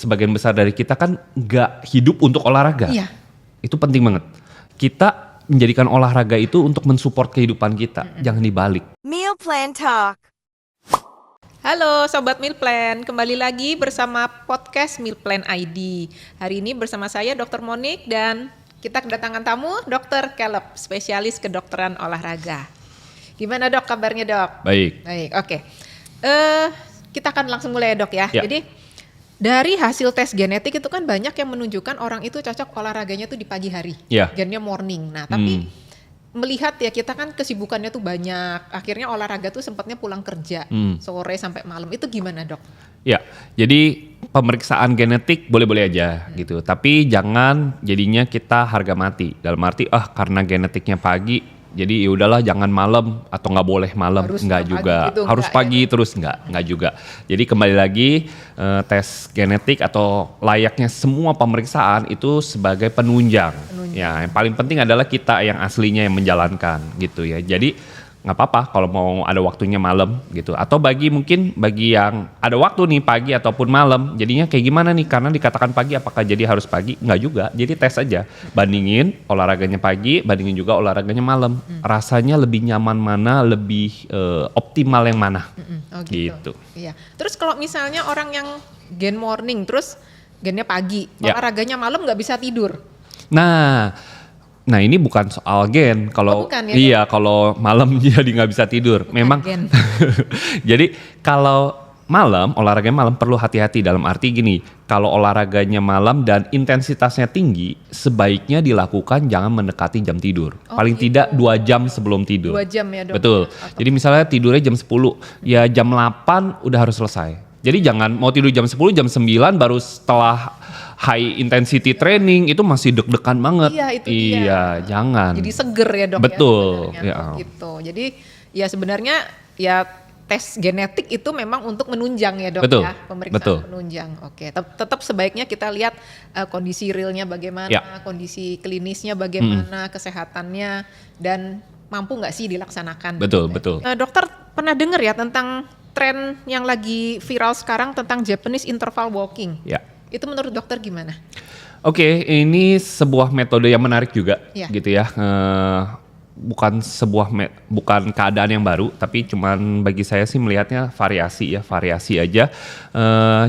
sebagian besar dari kita kan nggak hidup untuk olahraga. Iya. Itu penting banget. Kita menjadikan olahraga itu untuk mensupport kehidupan kita, jangan dibalik. Meal Plan Talk. Halo Sobat Meal Plan, kembali lagi bersama podcast Meal Plan ID. Hari ini bersama saya Dr. Monik dan kita kedatangan tamu Dr. Caleb, spesialis kedokteran olahraga. Gimana dok kabarnya dok? Baik. Baik, oke. Kita akan langsung mulai ya dok ya. Ya. Jadi dari hasil tes genetik itu kan banyak yang menunjukkan orang itu cocok olahraganya tuh di pagi hari. Ya. Gennya morning. Nah tapi melihat ya kita kan kesibukannya tuh banyak, akhirnya olahraga tuh sempatnya pulang kerja sore sampai malam, itu gimana dok? Ya, jadi pemeriksaan genetik boleh-boleh aja gitu, tapi jangan jadinya kita harga mati. Dalam arti karena genetiknya pagi, jadi ya udahlah jangan malam atau nggak boleh malam, Harus nggak pagi juga. gitu, Harus nggak pagi terus nggak juga. Jadi kembali lagi tes genetik atau layaknya semua pemeriksaan itu sebagai penunjang. Ya, yang paling penting adalah kita yang aslinya yang menjalankan gitu ya. Jadi nggak apa-apa kalau mau ada waktunya malam gitu. Atau bagi yang ada waktu nih pagi ataupun malam, jadinya kayak gimana nih? Karena dikatakan pagi, apakah jadi harus pagi? Nggak juga. Jadi tes aja. Bandingin olahraganya pagi, bandingin juga olahraganya malam. Rasanya lebih nyaman mana, lebih optimal yang mana? Oh Gitu. Iya. Terus kalau misalnya orang yang gen morning, terus gennya pagi, Ya. olahraganya malam nggak bisa tidur. Nah ini bukan soal gen. Kalau bukan ya, iya kalau malam jadi nggak bisa tidur. Memang. gen. Jadi kalau malam olahraganya malam perlu hati-hati dalam arti gini. Kalau olahraganya malam dan intensitasnya tinggi, sebaiknya dilakukan jangan mendekati jam tidur. Paling gitu. tidak 2 jam sebelum tidur. 2 jam ya dok? Betul. Jadi misalnya tidurnya jam 10, ya jam 8 udah harus selesai. Jadi jangan mau tidur jam 10, jam 9 baru setelah high intensity training itu masih deg-degan banget. Iya, itu dia. Iya, jangan. Jadi seger ya dok? Betul, Ya, sebenarnya. ya. Oh, gitu. Jadi ya sebenarnya ya tes genetik itu memang untuk menunjang ya dok Betul, ya, pemeriksaan betul. penunjang. Oke, tetap sebaiknya kita lihat kondisi realnya bagaimana, Ya. kondisi klinisnya bagaimana, kesehatannya dan mampu nggak sih dilaksanakan. Betul, gitu ya. betul. Dokter pernah dengar ya tentang tren yang lagi viral sekarang tentang Japanese interval walking. Ya. Itu menurut dokter gimana? Oke, ini sebuah metode yang menarik juga, Ya. gitu ya. Bukan keadaan yang baru, tapi cuman bagi saya sih melihatnya variasi aja.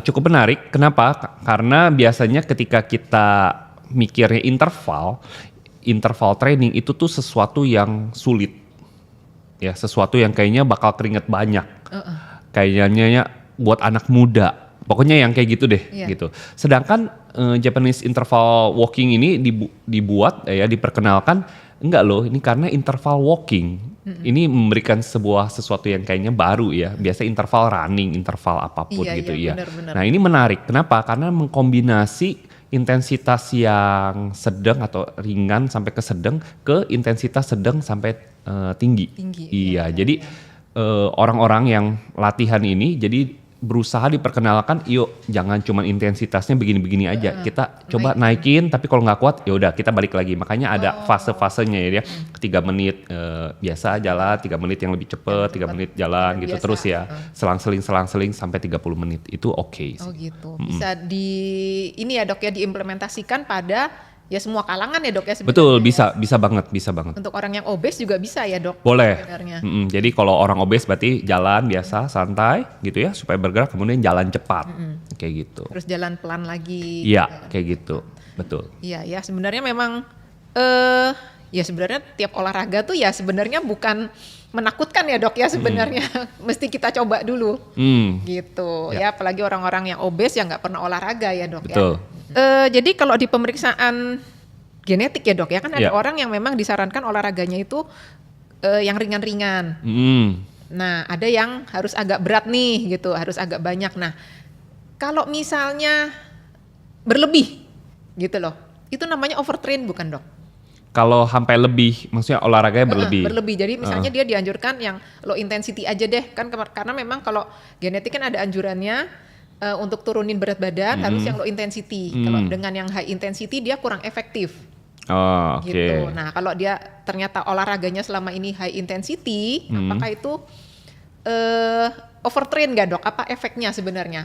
Cukup menarik. Kenapa? Karena biasanya ketika kita mikirnya interval training itu tuh sesuatu yang sulit, ya, sesuatu yang kayaknya bakal keringet banyak, kayaknya buat anak muda. Pokoknya yang kayak gitu deh, Iya. gitu. Sedangkan Japanese interval walking ini dibuat diperkenalkan enggak loh, ini karena interval walking. Ini memberikan sesuatu yang kayaknya baru ya. Biasa interval running, interval apapun Iya, gitu iya, ya. benar-benar. Nah, ini menarik. Kenapa? Karena mengkombinasi intensitas yang sedang atau ringan sampai ke sedang ke intensitas sedang sampai tinggi. Iya, jadi orang-orang yang latihan ini jadi berusaha diperkenalkan, yuk jangan cuma intensitasnya begini-begini aja, kita coba naikin, tapi kalau nggak kuat ya udah kita balik lagi. Makanya ada fase-fasenya ya, 3 menit biasa jalan, 3 menit yang lebih cepet, 3 menit jalan gitu biasa. terus ya, selang-seling sampai 30 menit itu oke sih. Oh gitu. Bisa ini ya dok ya diimplementasikan pada ya semua kalangan ya dok ya sebenarnya. Betul, ya. bisa banget. Untuk orang yang obes juga bisa ya dok? Boleh. Sebenarnya. Jadi kalau orang obes berarti jalan biasa, santai gitu ya, supaya bergerak, kemudian jalan cepat, kayak gitu. Terus jalan pelan lagi. Iya, kayak gitu, betul. Iya ya sebenarnya memang ya sebenarnya tiap olahraga tuh ya sebenarnya bukan menakutkan ya dok ya sebenarnya. Mesti kita coba dulu. Gitu ya, apalagi orang-orang yang obes yang nggak pernah olahraga ya dok Betul. ya. Jadi kalau di pemeriksaan genetik ya dok ya kan ada Ya. orang yang memang disarankan olahraganya itu yang ringan-ringan. Nah ada yang harus agak berat nih gitu, harus agak banyak. Nah kalau misalnya berlebih gitu loh, itu namanya overtrain bukan dok? Kalau sampai lebih, maksudnya olahraganya berlebih. Berlebih. Jadi misalnya dia dianjurkan yang low intensity aja deh kan, karena memang kalau genetik kan ada anjurannya untuk turunin berat badan harus yang low intensity. Kalau dengan yang high intensity dia kurang efektif. Oh, oke. Gitu. Nah, kalau dia ternyata olahraganya selama ini high intensity, apakah itu overtrain nggak dok? Apa efeknya sebenarnya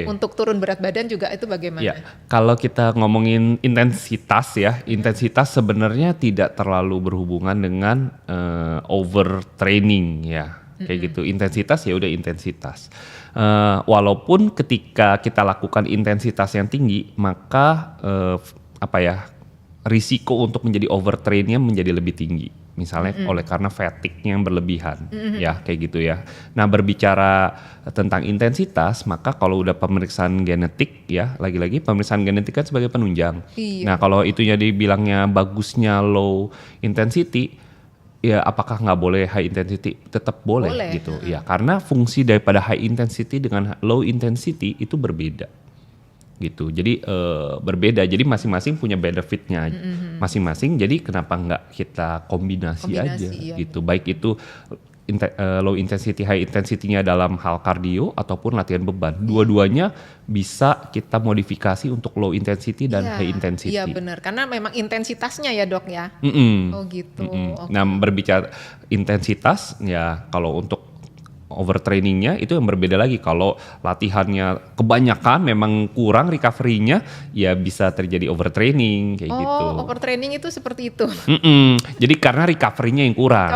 untuk turun berat badan juga itu bagaimana? Ya, kalau kita ngomongin intensitas ya, intensitas sebenarnya tidak terlalu berhubungan dengan overtraining ya, kayak gitu. Intensitas ya udah intensitas. Walaupun ketika kita lakukan intensitas yang tinggi, maka risiko untuk menjadi overtrainnya menjadi lebih tinggi. Misalnya oleh karena fatigue-nya yang berlebihan, ya kayak gitu ya. Nah berbicara tentang intensitas, maka kalau udah pemeriksaan genetik ya, lagi-lagi pemeriksaan genetik kan sebagai penunjang. Iya. Nah kalau itunya dibilangnya bagusnya low intensity, ya apakah nggak boleh high intensity? Tetap boleh gitu. Ya karena fungsi daripada high intensity dengan low intensity itu berbeda. Gitu. Jadi berbeda. Jadi masing-masing punya benefitnya masing-masing. Jadi kenapa nggak kita kombinasi aja iya, gitu. Baik itu low intensity, high intensity-nya dalam hal kardio ataupun latihan beban. Dua-duanya bisa kita modifikasi untuk low intensity dan high intensity. Iya benar. Karena memang intensitasnya ya dok ya. Oh gitu. Okay. Nah berbicara intensitas ya kalau untuk overtrainingnya itu yang berbeda lagi. Kalau latihannya kebanyakan memang kurang recovery-nya ya bisa terjadi overtraining kayak gitu. Oh overtraining itu seperti itu. Jadi karena recovery-nya yang kurang.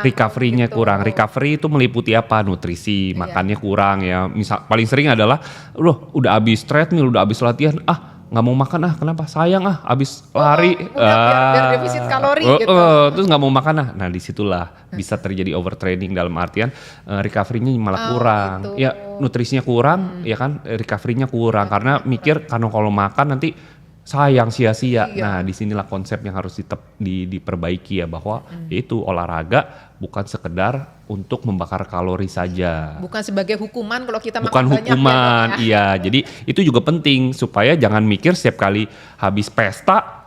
Recovery-nya kurang. Recovery itu meliputi apa? Nutrisi, makannya kurang ya. Misal paling sering adalah udah habis treadmill, udah habis latihan, nggak mau makan kenapa sayang abis lari biar defisit kalori gitu terus nggak mau makan nah disitulah bisa terjadi overtraining dalam artian recovery-nya malah kurang gitu. Ya nutrisinya kurang ya kan recovery-nya kurang karena mikir kalau makan nanti sayang sia-sia. Nah disinilah konsep yang harus diperbaiki ya bahwa itu olahraga bukan sekedar untuk membakar kalori saja. Bukan sebagai hukuman kalau kita makan bukan banyak. Bukan hukuman, iya. Jadi itu juga penting supaya jangan mikir setiap kali habis pesta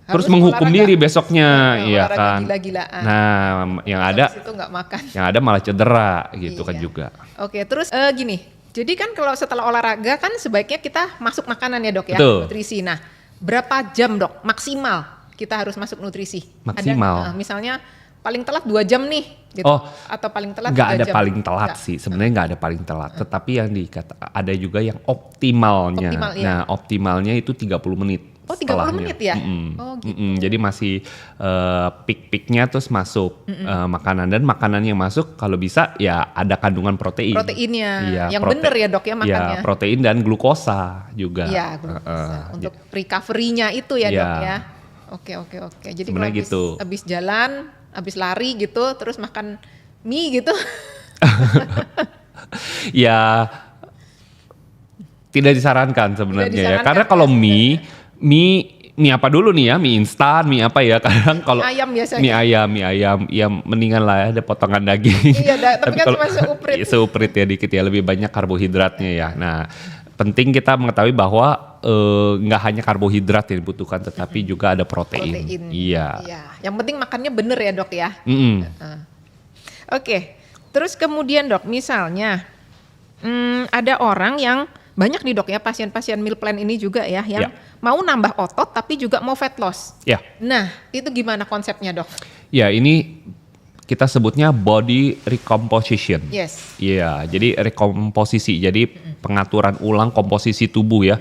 terus menghukum diri besoknya, iya kan. Gila-gilaan. Nah, yang ada itu nggak makan. Yang ada malah cedera gitu kan juga. Oke, terus gini. Jadi kan kalau setelah olahraga kan sebaiknya kita masuk makanan ya dok ya, nutrisi. Nah, berapa jam dok maksimal kita harus masuk nutrisi? Maksimal. Ada, misalnya paling telat 2 jam nih gitu. Atau paling telat 3 jam. Nggak ada paling telat sih, sebenarnya nggak ada paling telat. Tetapi yang ada juga yang optimalnya. Nah optimalnya itu 30 menit. Oh 30 menit ya? Oh gitu. Jadi masih peak-peaknya terus masuk makanan. Dan makanan yang masuk kalau bisa ya ada kandungan protein. Proteinnya, yang bener ya dok ya makannya. Ya protein dan glukosa juga. Iya glukosa, untuk recovery-nya itu ya dok ya. Oke. Jadi kalau habis jalan, habis lari gitu, terus makan mie gitu. Ya tidak disarankan sebenarnya ya. Karena kalau mie apa dulu nih ya, mie instan, mie apa ya, kadang kalau mie ayam ya mendingan lah ya ada potongan daging. Iya, tapi kan cuma seuprit. Seuprit ya dikit ya, lebih banyak karbohidratnya ya. Nah penting kita mengetahui bahwa nggak hanya karbohidrat yang dibutuhkan, tetapi juga ada protein. Iya. Yang penting makannya bener ya dok ya. Oke. Terus kemudian dok, misalnya ada orang yang banyak nih dok ya, pasien-pasien meal plan ini juga ya, yang mau nambah otot tapi juga mau fat loss. Nah itu gimana konsepnya dok? Ya ini kita sebutnya body recomposition. Yes. Iya, jadi rekomposisi, jadi pengaturan ulang komposisi tubuh ya.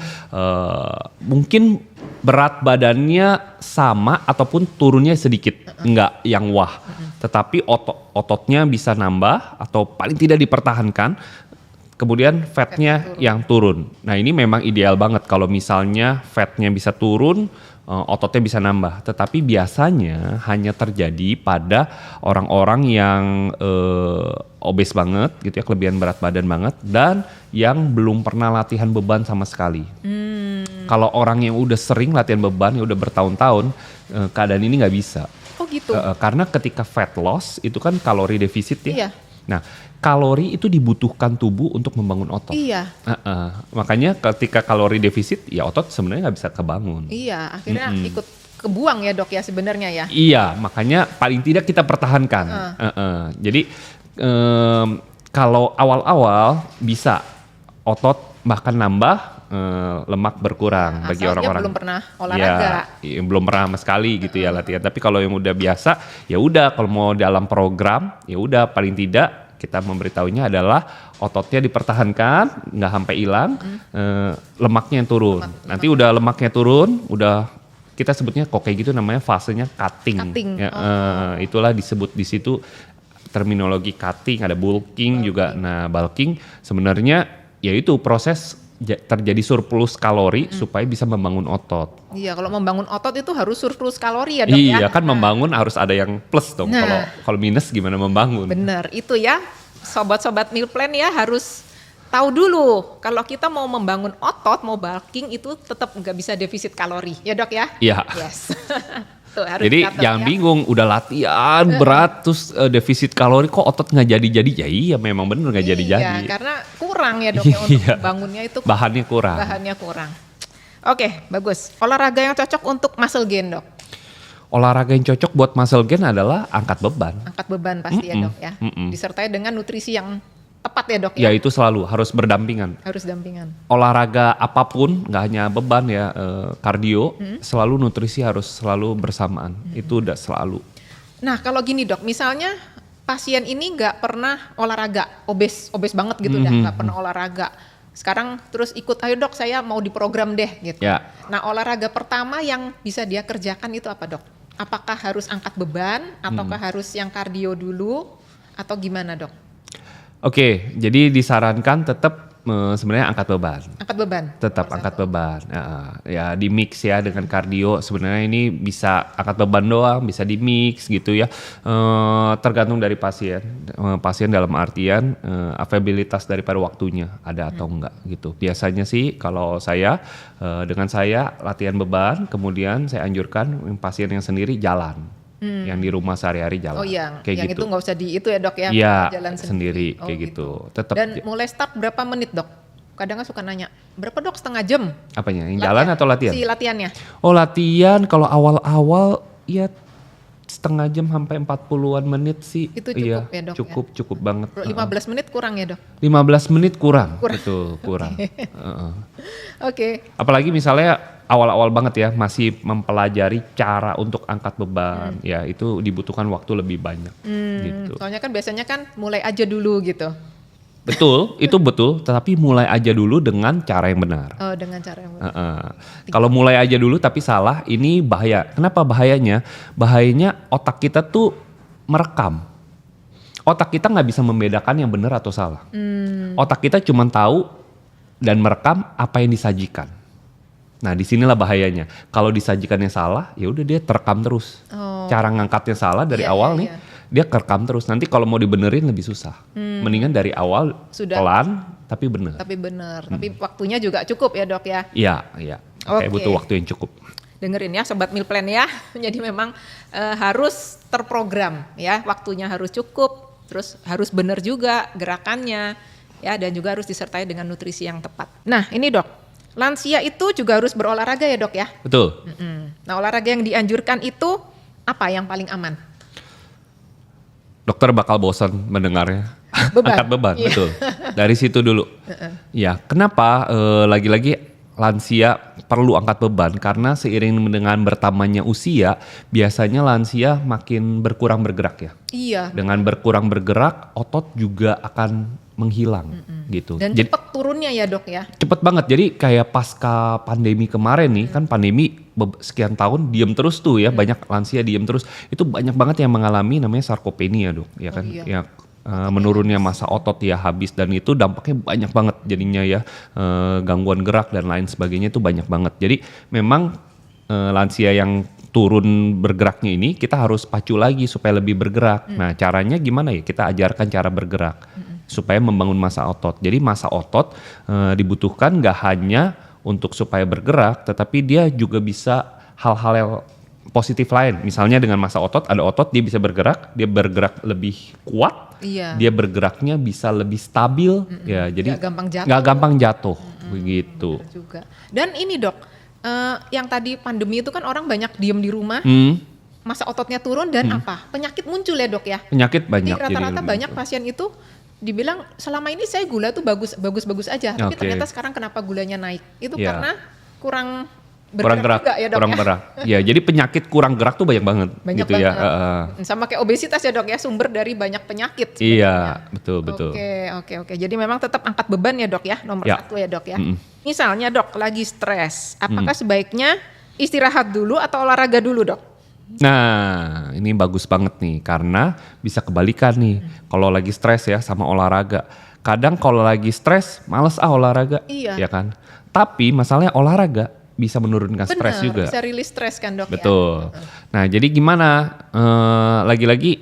Mungkin berat badannya sama ataupun turunnya sedikit, enggak yang wah. Tetapi ototnya bisa nambah atau paling tidak dipertahankan. Kemudian fatnya yang turun. Nah ini memang ideal banget kalau misalnya fatnya bisa turun, ototnya bisa nambah. Tetapi biasanya hanya terjadi pada orang-orang yang obes banget gitu ya, kelebihan berat badan banget, dan yang belum pernah latihan beban sama sekali. Kalau orang yang udah sering latihan beban, yang udah bertahun-tahun, keadaan ini nggak bisa. Oh gitu. Karena ketika fat loss itu kan kalori defisit ya. Iya. Nah kalori itu dibutuhkan tubuh untuk membangun otot. Iya. Makanya ketika kalori defisit ya otot sebenarnya nggak bisa kebangun. Iya, akhirnya ikut kebuang ya dok ya sebenarnya ya. Iya, makanya paling tidak kita pertahankan. Jadi kalau awal-awal bisa otot bahkan nambah, lemak berkurang bagi orang-orang belum pernah olahraga. Ya, belum pernah sama sekali gitu ya latihan. Tapi kalau yang udah biasa, ya udah kalau mau dalam program, ya udah paling tidak kita memberitahunya adalah ototnya dipertahankan, nggak sampai hilang, lemaknya yang turun. Nanti udah lemaknya turun, udah kita sebutnya kok kayak gitu namanya fasenya cutting. Ya, itulah disebut di situ terminologi cutting, ada bulking juga. Nah, bulking sebenarnya yaitu proses terjadi surplus kalori supaya bisa membangun otot. Iya, kalau membangun otot itu harus surplus kalori ya dok ya. Iya kan membangun harus ada yang plus dong. Kalau minus gimana membangun? Bener, itu ya sobat-sobat meal plan ya harus tahu dulu kalau kita mau membangun otot, mau bulking itu tetap nggak bisa defisit kalori ya dok ya. Iya. Yes. Tuh, harus jadi dicatat, jangan ya. bingung, udah latihan berat terus defisit kalori kok otot nggak jadi-jadi. Ya iya memang bener nggak jadi-jadi. Iya, karena kurang ya dok ya untuk membangunnya itu. Bahannya kurang. Bahannya kurang. Oke, bagus. Olahraga yang cocok untuk muscle gain dok. Olahraga yang cocok buat muscle gain adalah angkat beban. Angkat beban pasti ya dok ya. Disertai dengan nutrisi yang tepat ya dok Ya ya. itu selalu harus berdampingan. Harus dampingan. Olahraga apapun, nggak hanya beban ya, kardio, selalu nutrisi harus selalu bersamaan. Itu udah selalu. Nah kalau gini dok, misalnya pasien ini nggak pernah olahraga, obes banget gitu dah, nggak pernah olahraga. Sekarang terus ikut, ayo dok saya mau diprogram deh gitu. Ya. Nah olahraga pertama yang bisa dia kerjakan itu apa dok? Apakah harus angkat beban, ataukah harus yang kardio dulu, atau gimana dok? Oke, jadi disarankan tetap sebenarnya angkat beban. Angkat beban? Tetap angkat beban. Ya di mix ya dengan kardio. Sebenarnya ini bisa angkat beban doang, bisa di mix gitu ya. Tergantung dari pasien. Pasien dalam artian availabilitas daripada waktunya ada atau enggak gitu. Biasanya sih kalau saya dengan saya latihan beban, kemudian saya anjurkan pasien yang sendiri jalan. Yang di rumah sehari-hari jalan. Oh yang kayak gitu. Itu nggak usah di itu ya dok ya? Iya, jalan sendiri Oh, kayak gitu. Tetap. Dan mulai start berapa menit dok? Kadang suka nanya, berapa dok setengah jam? Apanya? Yang jalan atau latihan? Si latihannya. Oh latihan kalau awal-awal ya setengah jam sampai 40-an menit sih. Itu cukup ya dok Cukup banget. 15 menit kurang ya dok? 15 menit kurang. Betul, kurang. Oke. Apalagi misalnya awal-awal banget ya masih mempelajari cara untuk angkat beban. Ya itu dibutuhkan waktu lebih banyak gitu. Soalnya kan biasanya kan mulai aja dulu gitu. Betul, itu betul. Tetapi mulai aja dulu dengan cara yang benar. Oh dengan cara yang benar. Kalau mulai aja dulu tapi salah, ini bahaya. Kenapa bahayanya? Bahayanya otak kita tuh merekam. Otak kita nggak bisa membedakan yang benar atau salah. Otak kita cuma tahu dan merekam apa yang disajikan. Nah disinilah bahayanya. Kalau disajikannya salah, ya udah dia terekam terus. Cara ngangkatnya salah dari awal nih, dia kerekam terus. Nanti kalau mau dibenerin lebih susah. Mendingan dari awal pelan tapi bener. Tapi waktunya juga cukup ya dok ya? Iya. Kayak butuh waktu yang cukup. Dengerin ya sobat meal plan ya. Jadi memang harus terprogram ya. Waktunya harus cukup, terus harus bener juga gerakannya ya, dan juga harus disertai dengan nutrisi yang tepat. Nah ini dok. Lansia itu juga harus berolahraga ya dok ya? Betul. Nah olahraga yang dianjurkan itu apa yang paling aman? Dokter bakal bosan mendengarnya. Angkat beban, betul. Dari situ dulu. Ya, kenapa lagi-lagi lansia perlu angkat beban? Karena seiring dengan bertambahnya usia, biasanya lansia makin berkurang bergerak ya. Iya. Dengan berkurang bergerak, otot juga akan menghilang gitu. Dan cepat turunnya ya dok ya? Cepet banget, jadi kayak pasca pandemi kemarin nih, kan pandemi sekian tahun diem terus tuh ya, banyak lansia diem terus. Itu banyak banget yang mengalami namanya sarkopenia dok, ya kan? Iya. Ya menurunnya masa otot ya habis, dan itu dampaknya banyak banget jadinya ya, gangguan gerak dan lain sebagainya itu banyak banget. Jadi memang lansia yang turun bergeraknya ini kita harus pacu lagi supaya lebih bergerak. Nah caranya gimana ya? Kita ajarkan cara bergerak supaya membangun massa otot. Jadi massa otot dibutuhkan gak hanya untuk supaya bergerak, tetapi dia juga bisa hal-hal yang positif lain. Misalnya dengan massa otot, ada otot dia bisa bergerak, dia bergerak lebih kuat, dia bergeraknya bisa lebih stabil, ya jadi gak gampang jatuh, begitu. Juga. Dan ini dok, yang tadi pandemi itu kan orang banyak diem di rumah, massa ototnya turun dan apa? Penyakit muncul ya dok ya? Penyakit banyak. Jadi rata-rata banyak pasien itu dibilang selama ini saya gula tuh bagus aja, tapi ternyata sekarang kenapa gulanya naik? Itu karena kurang kurang gerak, juga ya, Dok, kurang ya? gerak. Ya, jadi penyakit kurang gerak tuh banyak banget Banyak gitu ya. banget. Sama kayak obesitas ya, Dok, ya, sumber dari banyak penyakit Iya, sebenarnya. betul. Oke. Jadi memang tetap angkat beban ya, Dok, ya, nomor Ya. 1 ya, Dok, ya. Misalnya, Dok, lagi stres, apakah sebaiknya istirahat dulu atau olahraga dulu, Dok? Nah, ini bagus banget nih karena bisa kebalikan nih. Kalau lagi stres ya sama olahraga. Kadang kalau lagi stres males olahraga, Iya. ya kan? Tapi masalahnya olahraga bisa menurunkan stres Benar, juga. bisa rilis stres kan, Dok, ya? Betul. Nah, jadi gimana? Lagi-lagi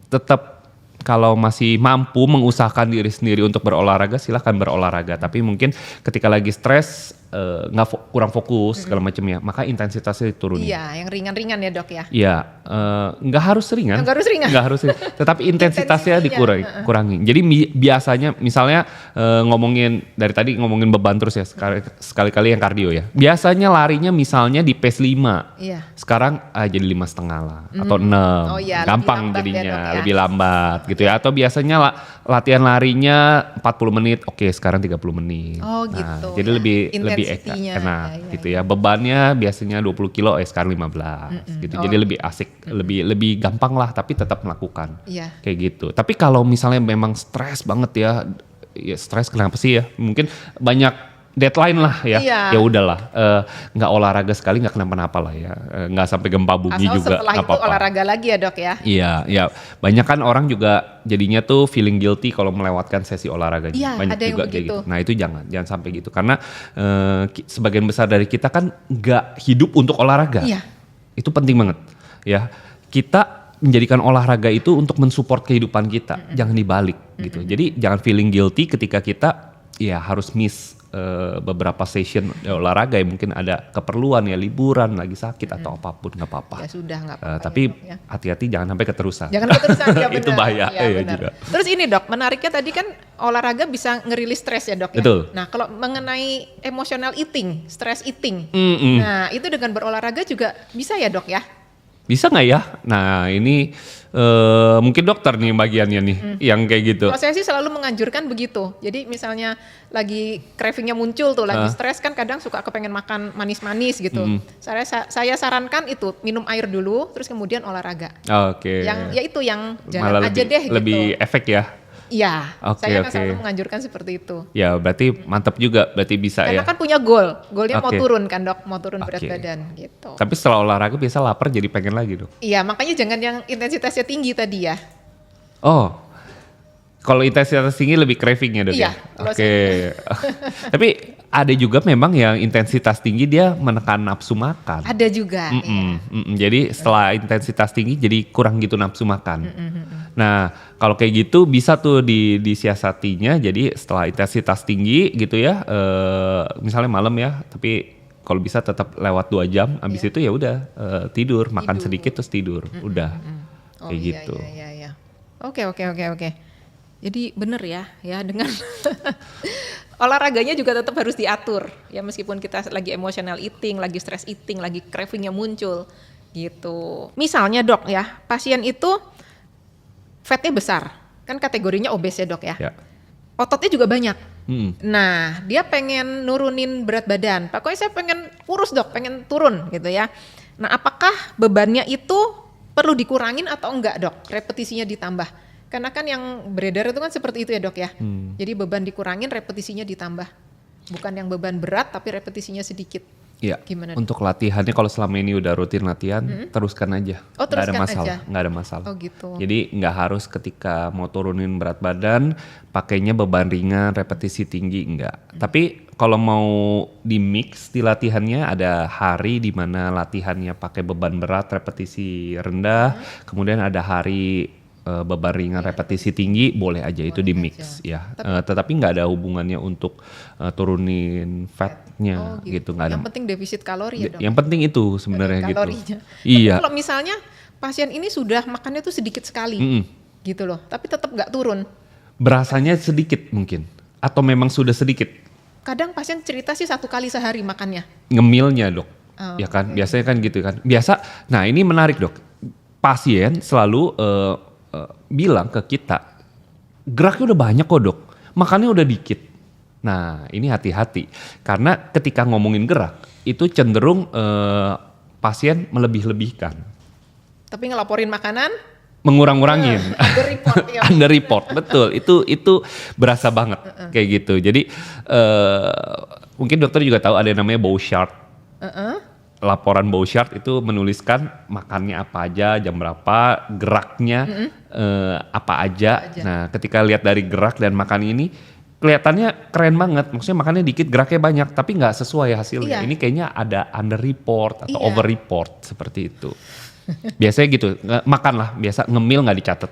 tetap kalau masih mampu mengusahakan diri sendiri untuk berolahraga, silahkan berolahraga. Tapi mungkin ketika lagi stres, kurang fokus segala macam ya, maka intensitasnya diturunin. Iya, yang ringan-ringan ya, Dok, ya? Iya, nggak harus ringan. Nggak harus ringan. Nggak harus ringan. Tetapi intensitasnya Intensitasnya, kurangin. Jadi biasanya misalnya ngomongin dari tadi ngomongin beban terus ya, sekali-kali yang kardio ya. Biasanya larinya misalnya di pace 5. Iya. Sekarang jadi 5,5 lah atau 6. Oh iya, lebih Gampang lambat ya, jadinya, Dok, ya. lebih lambat gitu ya. Atau biasanya latihan larinya 40 menit, oke sekarang 30 menit. Oh, Nah, gitu jadi ya. lebih Intensitinya, enak ya, gitu ya. Bebannya biasanya 20 kilo, sekarang 15 gitu. Oh. Jadi lebih asik, lebih gampang lah tapi tetap melakukan. Iya. Kayak gitu. Tapi kalau misalnya memang stres banget ya stres kenapa sih ya? Mungkin banyak deadline lah ya. Iya. Ya udahlah, nggak olahraga sekali nggak kenapa-napa lah ya. Nggak sampai gempa bumi Asal juga setelah nggak itu apa-apa. olahraga lagi ya, Dok, ya? Iya, ya. Banyak kan orang juga jadinya tuh feeling guilty kalau melewatkan sesi olahraganya. Iya, Banyak ada yang juga kayak begitu. gitu. Nah itu jangan sampai gitu. Karena sebagian besar dari kita kan nggak hidup untuk olahraga. Iya. Itu penting banget. Ya, kita menjadikan olahraga itu untuk mensupport kehidupan kita. Jangan dibalik gitu. Jadi jangan feeling guilty ketika kita ya harus miss beberapa session olahraga ya, mungkin ada keperluan ya, liburan lagi sakit atau apapun nggak apa-apa. Ya sudah, nggak apa-apa. Tapi ya, Dok, ya. hati-hati jangan sampai keterusan. Jangan keterusan ya, benar. Itu bahaya Iya, ya benar. juga. Terus ini, Dok, menariknya tadi kan olahraga bisa ngerilis stres ya, Dok, ya? Betul. Nah, kalau mengenai emotional eating, stress eating. Mm-mm. Nah, itu dengan berolahraga juga bisa ya, Dok, ya? Bisa nggak ya? Nah ini mungkin dokter nih bagiannya nih yang kayak gitu. Kalau saya sih selalu menganjurkan begitu. Jadi misalnya lagi cravingnya muncul tuh, lagi stres kan kadang suka kepengen makan manis-manis gitu. Saya sarankan itu minum air dulu, terus kemudian olahraga. Oke. Yang ya itu yang Malah jalan aja deh gitu. lebih efek ya. Iya, Oke, saya kan oke. selalu menganjurkan seperti itu. Ya berarti mantap juga, berarti bisa Karena ya. kan punya goalnya mau Oke. turun kan, Dok, mau turun berat Oke. badan gitu. Tapi setelah olahraga biasa lapar jadi pengen lagi dong. Iya, makanya jangan yang intensitasnya tinggi tadi ya. Oh, kalau intensitas tinggi lebih craving ya dok Iya, ya? kalau Oke. Tapi ada juga memang yang intensitas tinggi dia menekan nafsu makan. Ada juga. Jadi setelah intensitas tinggi jadi kurang gitu nafsu makan. Nah kalau kayak gitu bisa tuh disiasatinya. Jadi setelah intensitas tinggi gitu ya, misalnya malam ya, tapi kalau bisa tetap lewat 2 jam. Abis itu ya udah tidur, makan sedikit terus tidur, udah kayak iya, gitu. Iya. Oke. Jadi bener ya dengan olahraganya juga tetap harus diatur ya, meskipun kita lagi emotional eating, lagi stress eating, lagi cravingnya muncul gitu. Misalnya, Dok, ya pasien itu fatnya besar, kan kategorinya obes ya, Dok, ya. Ya. Ototnya juga banyak. Mm. Nah, dia pengen nurunin berat badan. Pokoknya saya pengen kurus, Dok, pengen turun gitu ya. Nah, apakah bebannya itu perlu dikurangin atau enggak, Dok? Repetisinya ditambah. Karena kan yang beredar itu kan seperti itu ya, Dok, ya. Jadi beban dikurangin, repetisinya ditambah. Bukan yang beban berat tapi repetisinya sedikit. Iya. Gimana? Untuk latihannya kalau selama ini udah rutin latihan, teruskan aja. Oh, Nggak ada teruskan masalah, aja. nggak ada masalah. Oh, gitu. Jadi nggak harus ketika mau turunin berat badan pakainya beban ringan, repetisi tinggi, enggak. Tapi kalau mau di mix di latihannya ada hari di mana latihannya pakai beban berat, repetisi rendah, kemudian ada hari beban ringan, repetisi tinggi, boleh aja itu di mix ya. Tetapi nggak ada hubungannya untuk turunin fatnya gitu, nggak ada. Yang penting defisit kalori ya, Dok. Yang penting itu sebenarnya gitu. Kalorinya. Iya. Tapi kalau misalnya pasien ini sudah makannya tuh sedikit sekali, gitu loh, tapi tetap nggak turun. Berasanya sedikit mungkin, atau memang sudah sedikit Kadang pasien cerita sih 1 kali sehari makannya. ngemilnya dok, Oh, ya kan? Biasanya kan gitu kan. Biasa. Nah ini menarik dok. Pasien selalu bilang ke kita, geraknya udah banyak kok dok, makannya udah dikit. Nah ini hati-hati, karena ketika ngomongin gerak, itu cenderung pasien melebih-lebihkan. Tapi ngelaporin makanan Mengurang-ngurangin. under report ya. Under report, betul. Itu berasa banget kayak gitu. Jadi mungkin dokter juga tahu ada yang namanya bow chart. Laporan bow chart itu menuliskan makannya apa aja, jam berapa, geraknya apa aja. Nah, ketika lihat dari gerak dan makan ini kelihatannya keren banget. Maksudnya makannya dikit, geraknya banyak, tapi nggak sesuai hasilnya. Iya. Ini kayaknya ada under report atau over report seperti itu. Biasanya gitu, makan lah, biasa ngemil nggak dicatat.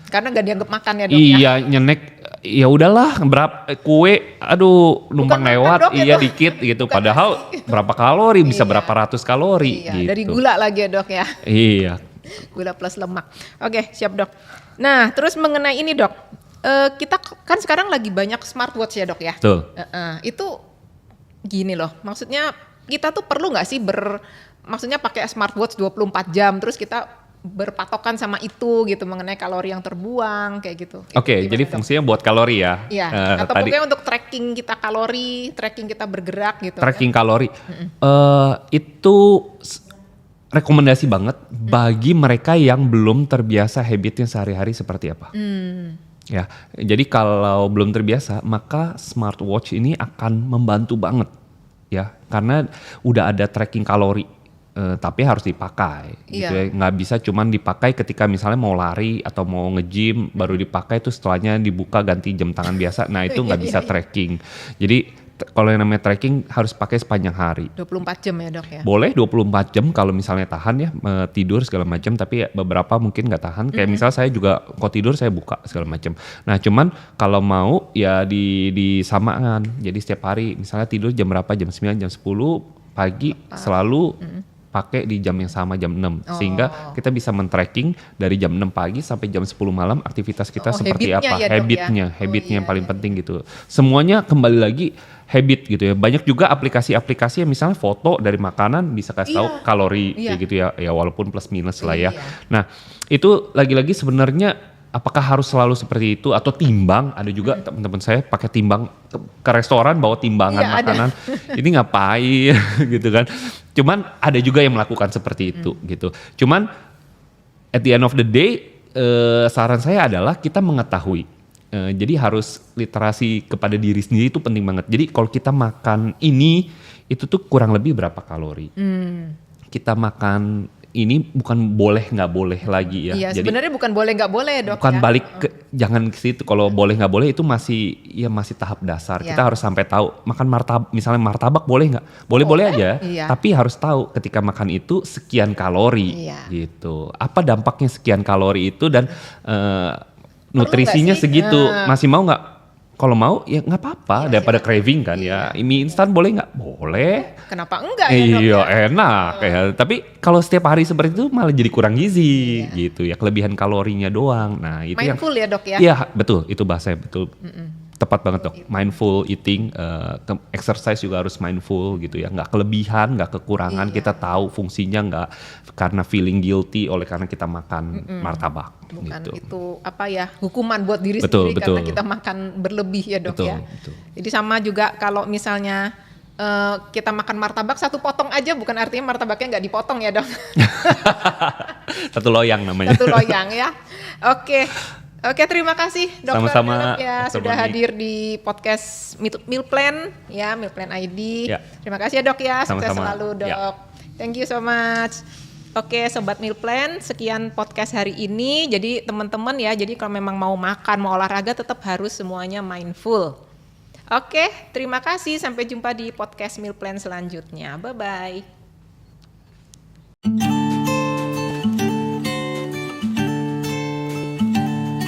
Karena nggak dianggap makan ya dok ya. Iya, nyenek, ya udahlah, berapa kue, aduh numpang Bukan makan, lewat, Dok, ya, iya Dok. dikit gitu. Padahal berapa kalori, bisa berapa ratus kalori Iya, gitu. dari gula lagi ya dok ya. Iya, Gula plus lemak. Oke, siap dok. Nah, terus mengenai ini dok, kita kan sekarang lagi banyak smartwatch ya dok ya. betul. Itu gini loh, maksudnya kita tuh perlu nggak sih maksudnya pakai smartwatch 24 jam, terus kita berpatokan sama itu gitu mengenai kalori yang terbuang kayak gitu. Oke, Gimana, jadi Dok? fungsinya buat kalori ya. Iya, atau Tadi pokoknya untuk tracking kita kalori, tracking kita bergerak gitu. tracking kalori. Itu rekomendasi banget bagi mereka yang belum terbiasa habitnya sehari-hari seperti apa. Ya, jadi kalau belum terbiasa, maka smartwatch ini akan membantu banget ya, karena udah ada tracking kalori. Tapi harus dipakai, gitu ya. Nggak bisa cuman dipakai ketika misalnya mau lari atau mau nge-gym baru dipakai, itu setelahnya dibuka ganti jam tangan biasa. Nah itu nggak bisa tracking. Jadi kalau yang namanya tracking harus pakai sepanjang hari. 24 jam ya dok ya. Boleh 24 jam kalau misalnya tahan ya, tidur segala macam, tapi ya beberapa mungkin nggak tahan. Kayak misalnya saya juga kalau tidur saya buka segala macam. Nah cuman kalau mau ya disamaan. Jadi setiap hari misalnya tidur jam berapa, jam 9, jam 10 pagi selalu pakai di jam yang sama, jam 6. Sehingga kita bisa men-tracking dari jam 6 pagi sampai jam 10 malam aktivitas kita seperti habitnya apa. ya, Dok, ya? Habitnya yang paling penting gitu. Semuanya kembali lagi habit gitu ya. Banyak juga aplikasi-aplikasi yang misalnya foto dari makanan bisa kasih tahu kalori kayak gitu ya. Ya walaupun plus minus lah ya. Nah itu lagi-lagi sebenarnya apakah harus selalu seperti itu atau timbang? Ada juga teman-teman saya pakai timbang ke restoran bawa timbangan makanan. Ini ngapain gitu kan? Cuman ada juga yang melakukan seperti itu gitu. Cuman at the end of the day saran saya adalah kita mengetahui. Jadi harus literasi kepada diri sendiri itu penting banget. Jadi kalau kita makan ini itu tuh kurang lebih berapa kalori. Kita makan ini bukan boleh nggak boleh lagi ya. Iya, Jadi sebenarnya bukan boleh nggak boleh dok. bukan ya. balik ke jangan ke situ. Kalau boleh nggak boleh itu masih tahap dasar. Kita harus sampai tahu makan misalnya martabak boleh nggak? Boleh aja. Tapi harus tahu ketika makan itu sekian kalori gitu. Apa dampaknya sekian kalori itu dan nutrisinya segitu. Masih mau nggak? Kalau mau ya nggak apa-apa daripada craving kan ya. Mie instan boleh nggak? Boleh. Kenapa enggak ya dok? Iya enak ya. Tapi kalau setiap hari seperti itu malah jadi kurang gizi gitu ya. Kelebihan kalorinya doang. Nah itu Mindful ya dok ya? Iya betul, itu bahasanya betul. Tepat banget dok. Mindful eating, exercise juga harus mindful gitu ya. Nggak kelebihan, nggak kekurangan. Kita tahu fungsinya nggak karena feeling guilty oleh karena kita makan martabak. Bukan gitu. itu apa ya, hukuman buat diri Betul, sendiri betul. karena kita makan berlebih ya dok Betul, ya. betul. Jadi sama juga kalau misalnya kita makan martabak satu potong aja bukan artinya martabaknya nggak dipotong ya dok. Satu loyang namanya. Satu loyang ya. Oke, terima kasih dokter Sama-sama, Caleb ya Dr. sudah Boni. hadir di podcast Meal Plan ya, Meal Plan ID. Ya. Terima kasih ya dok ya, sukses Sama-sama. selalu dok. Ya. Thank you so much. Oke Sobat Meal Plan, sekian podcast hari ini. Jadi teman-teman ya, jadi kalau memang mau makan, mau olahraga tetap harus semuanya mindful. Oke, terima kasih. Sampai jumpa di podcast Meal Plan selanjutnya. Bye-bye.